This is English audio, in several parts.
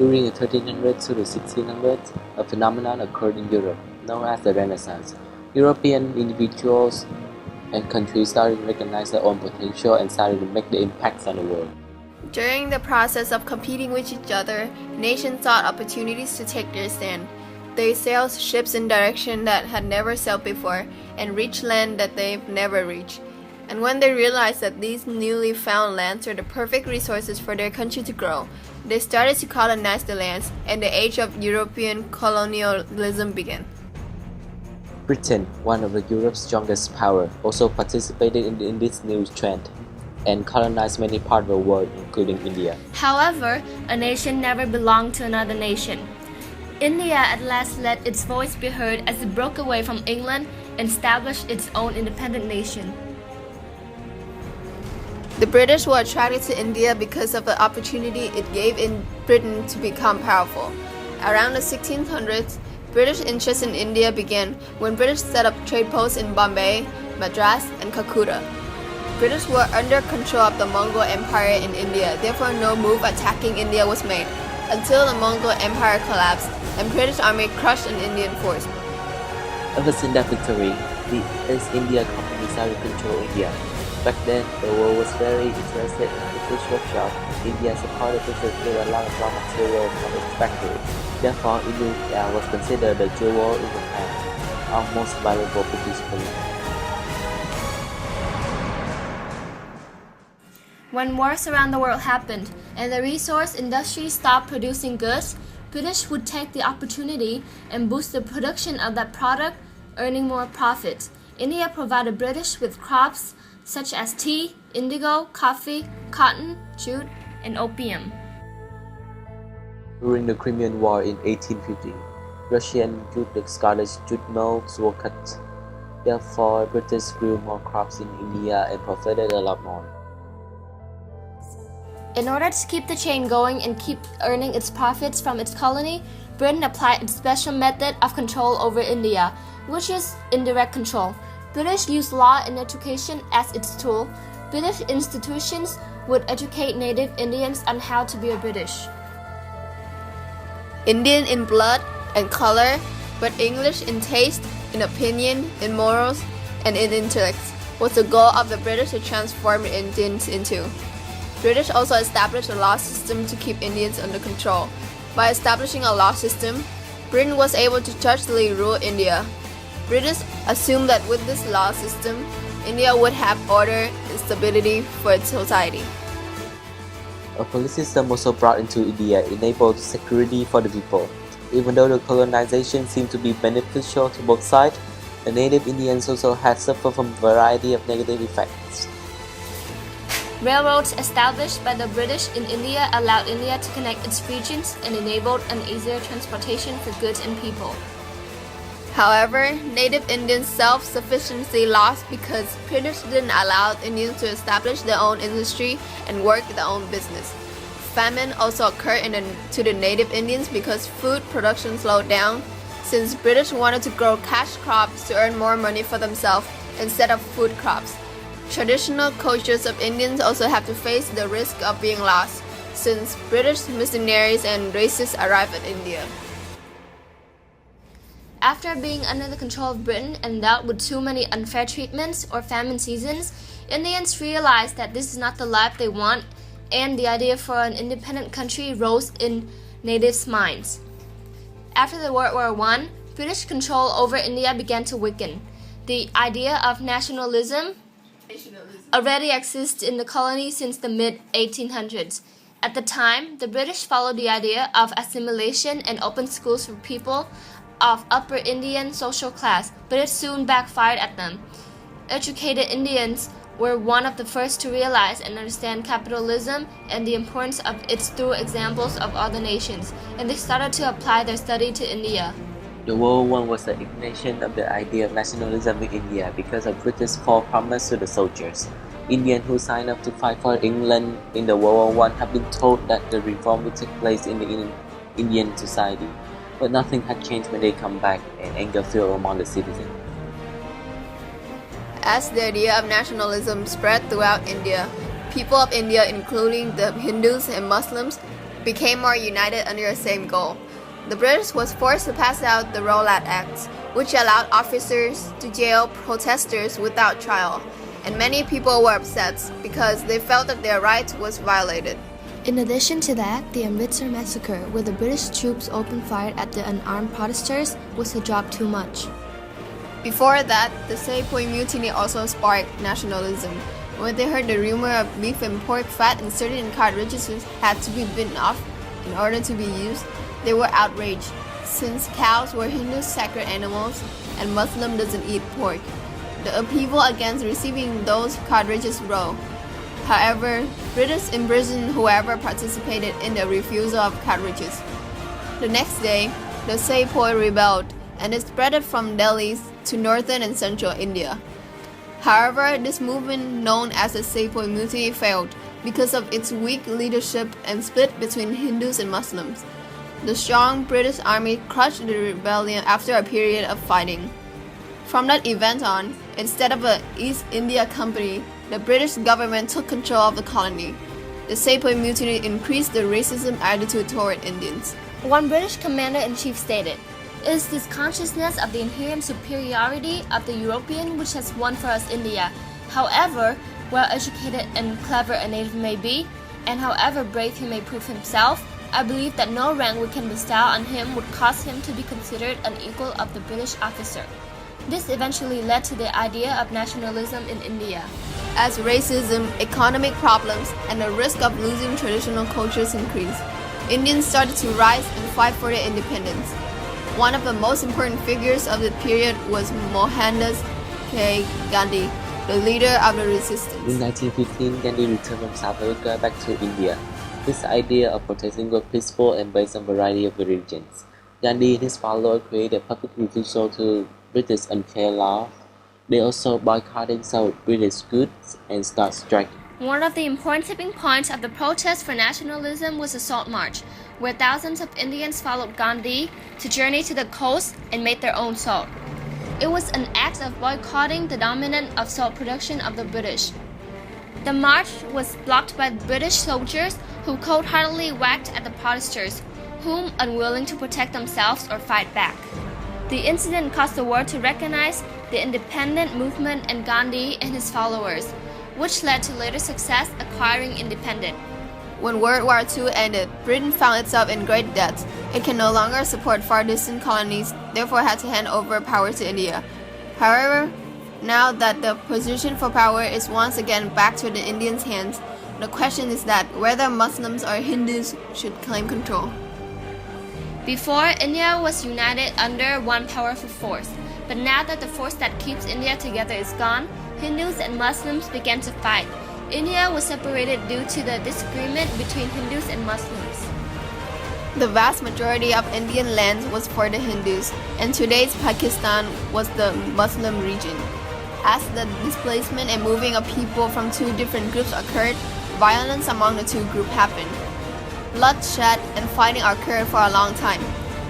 During the 1300s to the 1600s, a phenomenon occurred in Europe, known as the Renaissance. European individuals and countries started to recognize their own potential and started to make the impacts on the world. During the process of competing with each other, nations sought opportunities to take their stand. They sailed ships in directions that had never sailed before and reached land that they've never reached. And when they realized that these newly found lands were the perfect resources for their country to grow, they started to colonize the lands, and the age of European colonialism began. Britain, one of Europe's strongest powers, also participated in this new trend and colonized many parts of the world, including India. However, a nation never belonged to another nation. India at last let its voice be heard as it broke away from England and established its own independent nation. The British were attracted to India because of the opportunity it gave in Britain to become powerful. Around the 1600s, British interest in India began when British set up trade posts in Bombay, Madras, and Calcutta. British were under control of the Mongol Empire in India, therefore no move attacking India was made, until the Mongol Empire collapsed and British army crushed an Indian force. Ever since that victory, the East India Company started to control India. Back then, the world was very interested in the British workshop. India supported British with a lot of raw material from its factory. Therefore, India was considered the jewel in the hand, our most valuable British colony. When wars around the world happened and the resource industry stopped producing goods, British would take the opportunity and boost the production of that product, earning more profits. India provided British with crops such as tea, indigo, coffee, cotton, jute, and opium. During the Crimean War in 1850, Russian jute and Scottish jute mills were cut. Therefore, British grew more crops in India and profited a lot more. In order to keep the chain going and keep earning its profits from its colony, Britain applied its special method of control over India, which is indirect control. British used law and education as its tool. British institutions would educate native Indians on how to be a British. Indian in blood and color, but English in taste, in opinion, in morals, and in intellect was the goal of the British to transform Indians into. British also established a law system to keep Indians under control. By establishing a law system, Britain was able to justly rule India. British assumed that with this law system, India would have order and stability for its society. A police system also brought into India enabled security for the people. Even though the colonization seemed to be beneficial to both sides, the native Indians also had suffered from a variety of negative effects. Railroads established by the British in India allowed India to connect its regions and enabled an easier transportation for goods and people. However, native Indians' self-sufficiency lost because British didn't allow Indians to establish their own industry and work their own business. Famine also occurred to the native Indians because food production slowed down, since British wanted to grow cash crops to earn more money for themselves instead of food crops. Traditional cultures of Indians also have to face the risk of being lost, since British missionaries and racists arrived at India. After being under the control of Britain and dealt with too many unfair treatments or famine seasons, Indians realized that this is not the life they want, and the idea for an independent country rose in natives' minds. After the World War I, British control over India began to weaken. The idea of nationalism already exists in the colony since the mid-1800s. At the time, the British followed the idea of assimilation and open schools for people of upper Indian social class, but it soon backfired at them. Educated Indians were one of the first to realize and understand capitalism and the importance of it through examples of other nations, and they started to apply their study to India. The World War I was the ignition of the idea of nationalism in India because of British false promise to the soldiers. Indians who signed up to fight for England in the World War I have been told that the reform would take place in the Indian society. But nothing had changed when they come back, and anger filled among the citizens. As the idea of nationalism spread throughout India, people of India, including the Hindus and Muslims, became more united under the same goal. The British was forced to pass out the Rowlatt Act, which allowed officers to jail protesters without trial, and many people were upset because they felt that their rights was violated. In addition to that, the Amritsar massacre, where the British troops opened fire at the unarmed protesters, was a drop too much. Before that, the Sepoy Mutiny also sparked nationalism. When they heard the rumor of beef and pork fat inserted in cartridges had to be bitten off in order to be used, they were outraged, since cows were Hindu sacred animals and Muslim doesn't eat pork. The upheaval against receiving those cartridges rose. However, British imprisoned whoever participated in the refusal of cartridges. The next day, the Sepoy rebelled, and it spread from Delhi to northern and central India. However, this movement, known as the Sepoy Mutiny, failed because of its weak leadership and split between Hindus and Muslims. The strong British army crushed the rebellion after a period of fighting. From that event on, instead of an East India Company, the British government took control of the colony. The Sepoy Mutiny increased the racism attitude toward Indians. One British commander-in-chief stated, "It is this consciousness of the inherent superiority of the European which has won for us India. However well-educated and clever a native may be, and however brave he may prove himself, I believe that no rank we can bestow on him would cause him to be considered an equal of the British officer." This eventually led to the idea of nationalism in India. As racism, economic problems, and the risk of losing traditional cultures increased, Indians started to rise and fight for their independence. One of the most important figures of the period was Mohandas K. Gandhi, the leader of the resistance. In 1915, Gandhi returned from South Africa back to India. His idea of protesting was peaceful and based on a variety of religions. Gandhi and his followers created public refusal to British unfair laws. They also boycotted some British goods and started striking. One of the important tipping points of the protest for nationalism was the Salt March, where thousands of Indians followed Gandhi to journey to the coast and make their own salt. It was an act of boycotting the dominance of salt production of the British. The march was blocked by British soldiers who cold-heartedly whacked at the protesters, whom unwilling to protect themselves or fight back. The incident caused the world to recognize the independent movement and Gandhi and his followers, which led to later success acquiring independence. When World War II ended, Britain found itself in great debt. It can no longer support far distant colonies, therefore had to hand over power to India. However, now that the position for power is once again back to the Indians' hands, the question is that whether Muslims or Hindus should claim control. Before, India was united under one powerful force, but now that the force that keeps India together is gone, Hindus and Muslims began to fight. India was separated due to the disagreement between Hindus and Muslims. The vast majority of Indian land was for the Hindus, and today's Pakistan was the Muslim region. As the displacement and moving of people from two different groups occurred, violence among the two groups happened. Bloodshed and fighting occurred for a long time.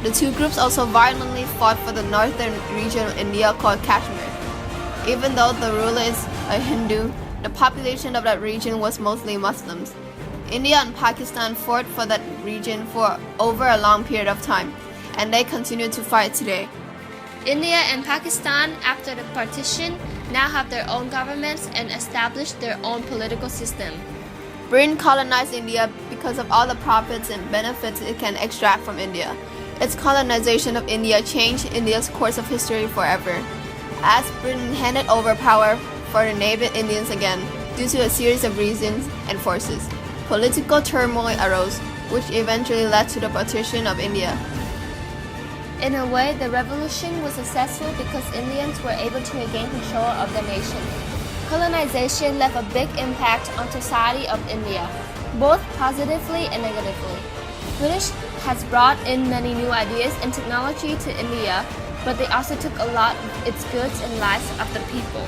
The two groups also violently fought for the northern region of India called Kashmir. Even though the ruler is a Hindu, the population of that region was mostly Muslims. India and Pakistan fought for that region for over a long period of time, and they continue to fight today. India and Pakistan, after the partition, now have their own governments and established their own political system. Britain colonized India because of all the profits and benefits it can extract from India. Its colonization of India changed India's course of history forever, as Britain handed over power for the native Indians again due to a series of reasons and forces. Political turmoil arose, which eventually led to the partition of India. In a way, the revolution was successful because Indians were able to regain control of the nation. Colonization left a big impact on society of India, both positively and negatively. British has brought in many new ideas and technology to India, but they also took a lot of its goods and lives of the people.